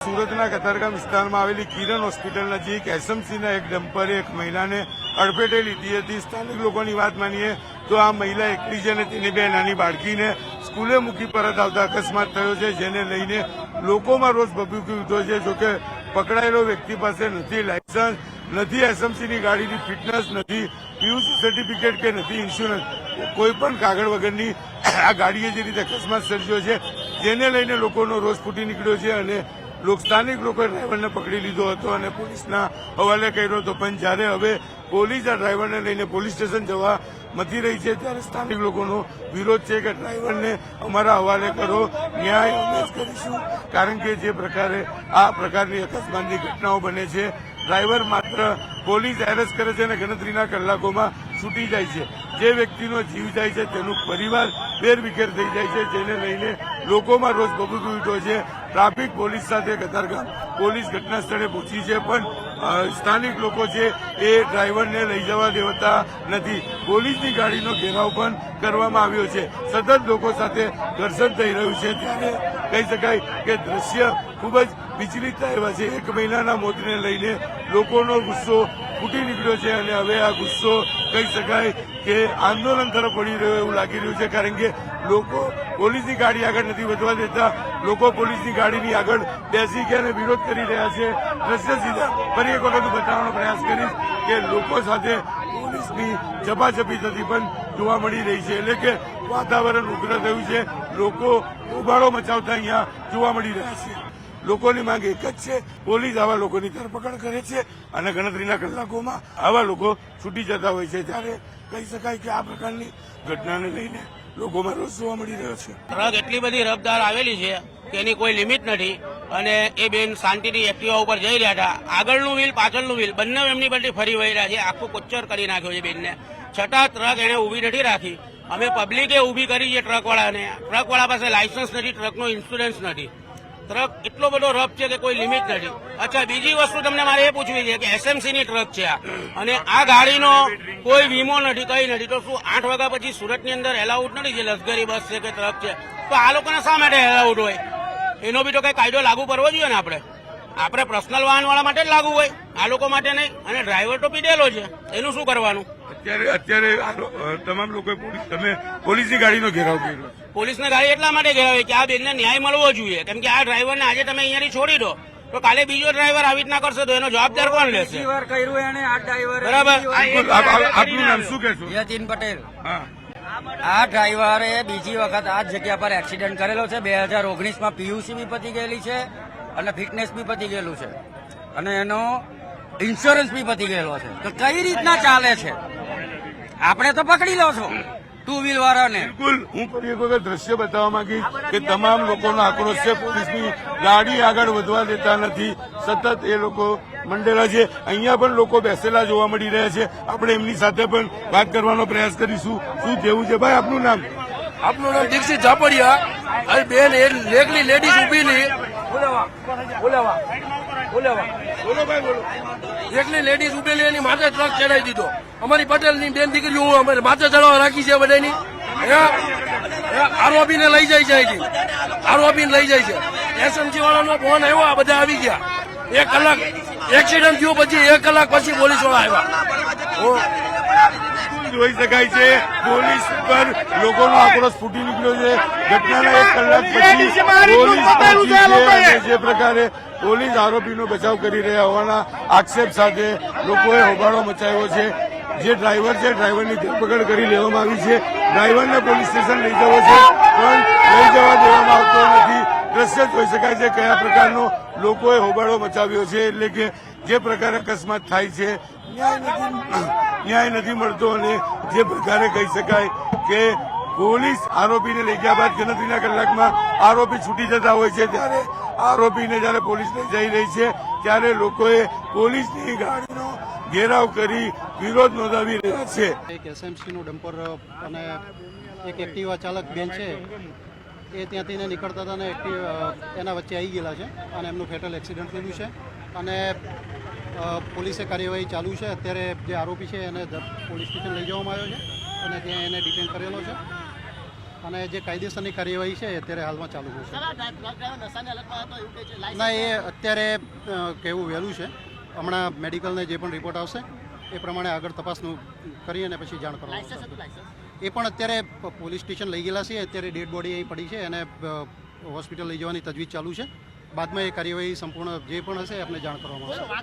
સુરતના કતારગામ વિસ્તારમાં આવેલી કિરણ હોસ્પિટલ નજીક એસએમસીના એક ડમ્પરે એક મહિલાને અડફેટે લીધી હતી। સ્થાનિક લોકોની વાત માનીએ તો આ મહિલા એકલી છે અને તેની બે નાની બાળકીને સ્કૂલે મૂકી પરત આવતા અકસ્માત થયો છે, જેને લઈને લોકોમાં રોષ ભભૂકી ઉઠ્યો છે। જોકે પકડાયેલો વ્યક્તિ પાસે નથી લાયસન્સ, નથી એસએમસીની ગાડીની ફિટનેસ, નથી પીયુસી સર્ટિફિકેટ કે નથી ઇન્સ્યોરન્સ, કોઈ પણ કાગળ વગરની આ ગાડીએ જે રીતે અકસ્માત સર્જ્યો છે, જેને લઈને લોકોનો રોષ ફૂટી નીકળ્યો છે અને સ્થાનિક લોકોએ ડ્રાઈવરને પકડી લીધો હતો અને પોલીસના હવાલે કર્યો હતો। પણ જ્યારે હવે પોલીસ આ ડ્રાઈવરને લઈને પોલીસ સ્ટેશન જવા મથી રહી છે, ત્યારે સ્થાનિક લોકોનો વિરોધ છે કે ડ્રાઈવરને અમારા હવાલે કરો, ન્યાય અમે જ કરીશું। કારણ કે જે પ્રકારે આ પ્રકારની અકસ્માતની ઘટનાઓ બને છે, ડ્રાઈવર માત્ર પોલીસ એરેસ્ટ કરે છે અને ગણતરીના કલાકોમાં છૂટી જાય છે। જે વ્યક્તિનો જીવ જાય છે તેનું પરિવાર વેરવિખેર થઈ જાય છે, જેને લઈને લોકોમાં રોષ ભભૂકી ઉઠ્યો છે। ટ્રાફિક પોલીસ સાથે કતારગામ પોલીસ ઘટના સ્થળે પહોંચી છે, પણ સ્થાનિક લોકો છે એ ડ્રાઈવરને લઈ જવા દેતા નથી। પોલીસની ગાડીનો ઘેરાવ પણ કરવામાં આવ્યો છે। સતત લોકો સાથે ઘર્ષણ થઈ રહ્યું છે, ત્યારે કહી શકાય કે દ્રશ્ય ખૂબ જ વિચલિત થયા છે। એક મહિલાના મોતને લઈને લોકોનો ગુસ્સો ફૂટી નીકળ્યો છે અને હવે આ ગુસ્સો કહી શકાય કે આંદોલન તરફ વળી રહ્યો એવું લાગી રહ્યું છે। કારણ કે લોકો પોલીસની ગાડી આગળ નથી વધવા દેતા, લોકો પોલીસની ગાડીની આગળ બેસી ગયા અને વિરોધ કરી રહ્યા છે। દ્રશ્ય સીધા ફરી એક વખત બતાવવાનો પ્રયાસ કરીશ કે લોકો સાથે પોલીસની ઝપાઝપી થતી પણ જોવા મળી રહી છે, એટલે કે વાતાવરણ ઉગ્ર થયું છે। લોકો હોબાળો મચાવતા અહીંયા જોવા મળી રહ્યા છે। લોકોની માંગ એક જ છે, પોલીસ આવા લોકોની ધરપકડ કરે છે અને ગણતરીના કલાકોમાં આવા લોકો છૂટી જતા હોય છે। ત્યારે કહી શકાય કે આ પ્રકારની ઘટનાને લઈને લોકોમાં રોષ જોવા મળી રહ્યો છે। ટ્રક એટલી બધી રફતાર આવેલી છે કે એની કોઈ લિમિટ નથી અને એ બેન શાંતિથી એક્ટિવા ઉપર જઈ રહ્યા હતા। આગળનું વ્હીલ પાછળનું વ્હીલ બંને એમની પરથી ફરી વહી રહ્યા છે, આખું કોચ્ચર કરી નાખ્યો છે બેનને, છતાં ટ્રક એને ઊભી નથી રાખી। અમે પબ્લિકે ઊભી કરી છે ટ્રકવાળાને, ટ્રકવાળા પાસે લાયસન્સ નથી, ટ્રકનો ઇન્સ્યોરન્સ નથી, ટ્રક એટલો બધો રફ છે કે કોઈ લિમિટ નથી। અચ્છા, બીજી વસ્તુ તમને મારે એ પૂછવી છે કે એસએમસીની ટ્રક છે આ, અને આ ગાડીનો કોઈ વીમો નથી, કઈ નથી, તો શું 8 વાગ્યા પછી સુરતની અંદર એલાઉડ નથી? જે લશ્કરી બસ છે કે ટ્રક છે, તો આ લોકોને શા માટે એલાઉડ હોય? એનો બી તો કઈ કાયદો લાગુ કરવો જોઈએ ને। આપણે પર્સનલ વાહન વાળા માટે જ લાગુ હોય, આ લોકો માટે નહીં। અને ડ્રાઈવર તો પીધેલો છે, એનું શું કરવાનું? અત્યારે તમામ લોકોએ પોલીસની ગાડીનો ઘેરાવ કર્યો। પોલીસની ગાડી એટલા માટે ઘેરાવે કે આ બેનને ન્યાય મળવો જોઈએ, કેમ કે આ ડ્રાઈવરને આજે તમે અહીંયાથી છોડી દો તો કાલે બીજો ડ્રાઈવર આવી રીતના કરશે તો એનો જવાબદાર કોણ લેશે? બરાબર। આપનું નામ શું કહેશો? યતીન પટેલ। આ ડ્રાઈવરે બીજી વખત આ જગ્યા પર એક્સિડન્ટ કરેલો છે। 2019માં પીયુસી બી પતી ગયેલી છે અને ફિટનેસ બી પતી ગયેલું છે અને એનો ઇન્સ્યોરન્સ બી પતી ગયેલો છે, તો કઈ રીતના ચાલે છે? આપણે તો પકડી લો છો ટુ વ્હીલ વાળાને। બિલકુલ, હું ફરી એક વખત દ્રશ્ય બતાવવા માંગીશ કે તમામ લોકોનો આક્રોશ છે, પોલીસની ગાડી આગળ વધવા દેતા નથી, સતત એ લોકો મંડેલા છે। અહીંયા પણ લોકો બેસેલા જોવા મળી રહ્યા છે, આપણે એમની સાથે પણ વાત કરવાનો પ્રયાસ કરીશું। શું કેવું છે ભાઈ આપનું નામ? આપનું નામ દીક્ષિત ઝાપડિયા। અરે બેન, એ લેગલી લેડીઝ ઉભીલી, એકલી લેડીઝ ઉભેલી, એની માથે ટ્રક ચડાવી દીધો। અમારી પટેલની બેન દીકરી હું અમારે માથે ચડાવવા રાખી છે બધાની, આરોપી ને લઈ જાય છે, અહીંથી આરોપી ને લઈ જાય છે। એસએમસી વાળાનો ફોન આવ્યો, આ બધા આવી ગયા। 1 કલાક એક્સિડન્ટ થયો, પછી 1 કલાક પછી પોલીસ વાળા આવ્યા। જોઈ શકાય છે પોલીસ પર લોકોનો આક્રોશ ફૂટી નીકળ્યો છે। ઘટનાના 1 કલાક પછી પોલીસ પહોંચી છે અને જે પ્રકારે પોલીસ આરોપીનો બચાવ કરી રહ્યા હોવાના આક્ષેપ સાથે લોકોએ હોબાળો મચાવ્યો છે। જે ડ્રાઈવર છે, ડ્રાઈવરની ધરપકડ કરી લેવામાં આવી છે। ડ્રાઈવરને પોલીસ સ્ટેશન લઈ જવો છે, પણ લઈ જવા દેવામાં આવતો નથી। દ્રશ્ય જોઈ શકાય છે કયા પ્રકારનો લોકોએ હોબાળો મચાવ્યો છે, એટલે કે જે પ્રકારે અકસ્માત થાય છે, ન્યાય નથી મળતો અને જે પ્રકારે કહી શકાય કે પોલીસ આરોપીને લઈ ગયા બાદ ગણતરીના કલાકમાં આરોપી છૂટી જતા હોય છે, ત્યારે આરોપીને જયારે પોલીસ લઈ જઈ રહી છે, ત્યારે લોકોએ પોલીસની ગાડીનો ઘેરાવ કરી વિરોધ નોંધાવી રહ્યા છે। એક એસએમસીનું ડમ્પર અને એક એક્ટિવા ચાલક બેન છે, એ ત્યાંથી નીકળતા હતા અને એના વચ્ચે આવી ગયેલા છે અને એમનું ફેટલ એક્સિડન્ટ થયેલું છે અને પોલીસે કાર્યવાહી ચાલુ છે। અત્યારે જે આરોપી છે એને પોલીસ સ્ટેશન લઈ જવામાં આવ્યો છે અને ત્યાં એને ડિટેન કરેલો છે અને જે કાયદેસરની કાર્યવાહી છે અત્યારે હાલમાં ચાલુ છે. ના, એ અત્યારે કહેવું વહેલું છે. હમણાં મેડિકલને જે પણ રિપોર્ટ આવશે એ પ્રમાણે આગળ તપાસનું કરી અને પછી જાણ કરવામાં આવશે. એ પણ અત્યારે પોલીસ સ્ટેશન લઈ ગયેલા છે. અત્યારે ડેડ બોડી અહીં પડી છે અને હોસ્પિટલ લઈ જવાની તજવીજ ચાલુ છે. બાદમાં એ કાર્યવાહી સંપૂર્ણ જે પણ હશે આપને જાણ કરવામાં આવશે.